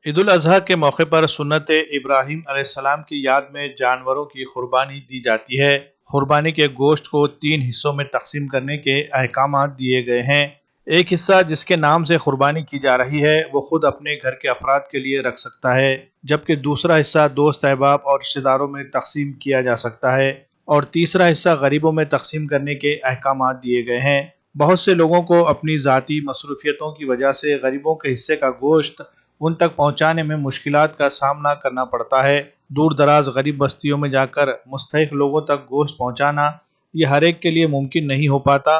عید الاضحیٰ کے موقع پر سنت ابراہیم علیہ السلام کی یاد میں جانوروں کی قربانی دی جاتی ہے۔ قربانی کے گوشت کو 3 حصوں میں تقسیم کرنے کے احکامات دیے گئے ہیں۔ ایک حصہ جس کے نام سے قربانی کی جا رہی ہے وہ خود اپنے گھر کے افراد کے لیے رکھ سکتا ہے، جبکہ دوسرا حصہ دوست احباب اور رشتہ داروں میں تقسیم کیا جا سکتا ہے، اور تیسرا حصہ غریبوں میں تقسیم کرنے کے احکامات دیے گئے ہیں۔ بہت سے لوگوں کو اپنی ذاتی مصروفیتوں کی وجہ سے غریبوں کے حصے کا گوشت ان تک پہنچانے میں مشکلات کا سامنا کرنا پڑتا ہے۔ دور دراز غریب بستیوں میں جا کر مستحق لوگوں تک گوشت پہنچانا یہ ہر ایک کے لیے ممکن نہیں ہو پاتا۔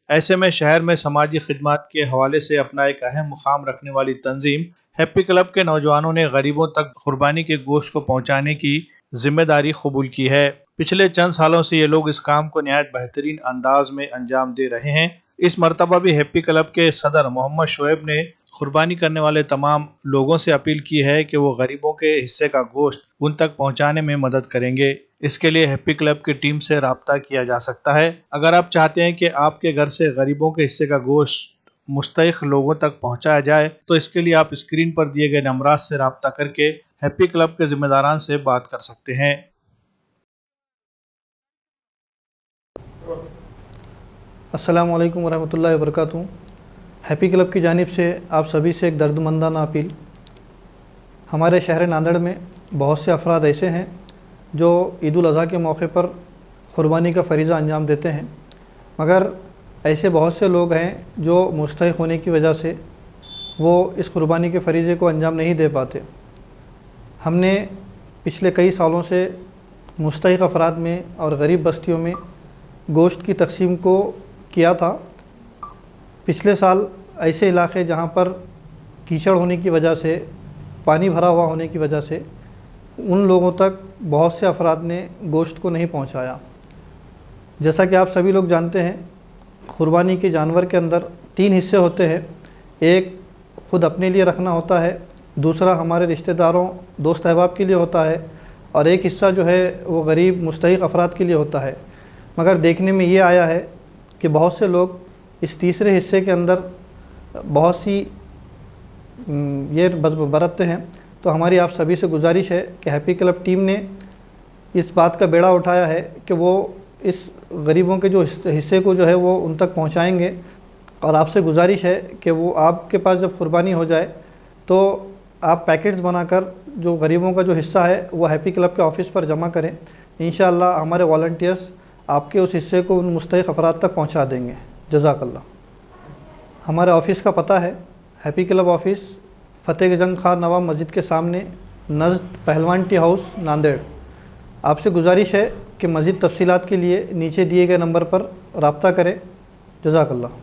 ایسے میں شہر میں سماجی خدمات کے حوالے سے اپنا ایک اہم مقام رکھنے والی تنظیم ہیپی کلب کے نوجوانوں نے غریبوں تک قربانی کے گوشت کو پہنچانے کی ذمہ داری قبول کی ہے۔ پچھلے چند سالوں سے یہ لوگ اس کام کو نہایت بہترین انداز میں انجام دے رہے ہیں۔ اس مرتبہ بھی ہیپی کلب کے صدر محمد شعیب نے قربانی کرنے والے تمام لوگوں سے اپیل کی ہے کہ وہ غریبوں کے حصے کا گوشت ان تک پہنچانے میں مدد کریں گے۔ اس کے لیے ہیپی کلب کی ٹیم سے رابطہ کیا جا سکتا ہے۔ اگر آپ چاہتے ہیں کہ آپ کے گھر سے غریبوں کے حصے کا گوشت مستحق لوگوں تک پہنچایا جائے تو اس کے لیے آپ اسکرین پر دیے گئے نمبرات سے رابطہ کر کے ہیپی کلب کے ذمہ داران سے بات کر سکتے ہیں۔ السلام علیکم ورحمۃ اللہ وبرکاتہ۔ ہیپی کلب کی جانب سے آپ سبھی سے ایک درد مندانہ اپیل۔ ہمارے شہر ناندیڑ میں بہت سے افراد ایسے ہیں جو عید الاضحیٰ کے موقع پر قربانی کا فریضہ انجام دیتے ہیں، مگر ایسے بہت سے لوگ ہیں جو مستحق ہونے کی وجہ سے وہ اس قربانی کے فریضے کو انجام نہیں دے پاتے۔ ہم نے پچھلے کئی سالوں سے مستحق افراد میں اور غریب بستیوں میں گوشت کی تقسیم کو کیا تھا۔ پچھلے سال ایسے علاقے جہاں پر کیچڑ ہونے کی وجہ سے، پانی بھرا ہوا ہونے کی وجہ سے ان لوگوں تک بہت سے افراد نے گوشت کو نہیں پہنچایا۔ جیسا کہ آپ سبھی لوگ جانتے ہیں، قربانی کے جانور کے اندر 3 حصے ہوتے ہیں۔ ایک خود اپنے لیے رکھنا ہوتا ہے، دوسرا ہمارے رشتہ داروں دوست احباب کے لیے ہوتا ہے، اور ایک حصہ جو ہے وہ غریب مستحق افراد کے لیے ہوتا ہے۔ مگر دیکھنے میں یہ آیا ہے کہ بہت سے لوگ اس تیسرے حصے کے اندر بہت سی یہ برتتے ہیں۔ تو ہماری آپ سبھی سے گزارش ہے کہ ہیپی کلب ٹیم نے اس بات کا بیڑا اٹھایا ہے کہ وہ اس غریبوں کے جو حصے کو جو ہے وہ ان تک پہنچائیں گے، اور آپ سے گزارش ہے کہ وہ آپ کے پاس جب قربانی ہو جائے تو آپ پیکٹس بنا کر جو غریبوں کا جو حصہ ہے وہ ہیپی کلب کے آفس پر جمع کریں۔ انشاءاللہ ہمارے والنٹیئرز آپ کے اس حصے کو ان مستحق افراد تک پہنچا دیں گے۔ جزاک اللہ۔ ہمارے آفس کا پتہ ہے ہیپی کلب آفس، فتح جنگ خان نواب مسجد کے سامنے، نزد پہلوان ٹی ہاؤس، ناندیڑ۔ آپ سے گزارش ہے کہ مزید تفصیلات کے لیے نیچے دیے گئے نمبر پر رابطہ کریں۔ جزاک اللہ۔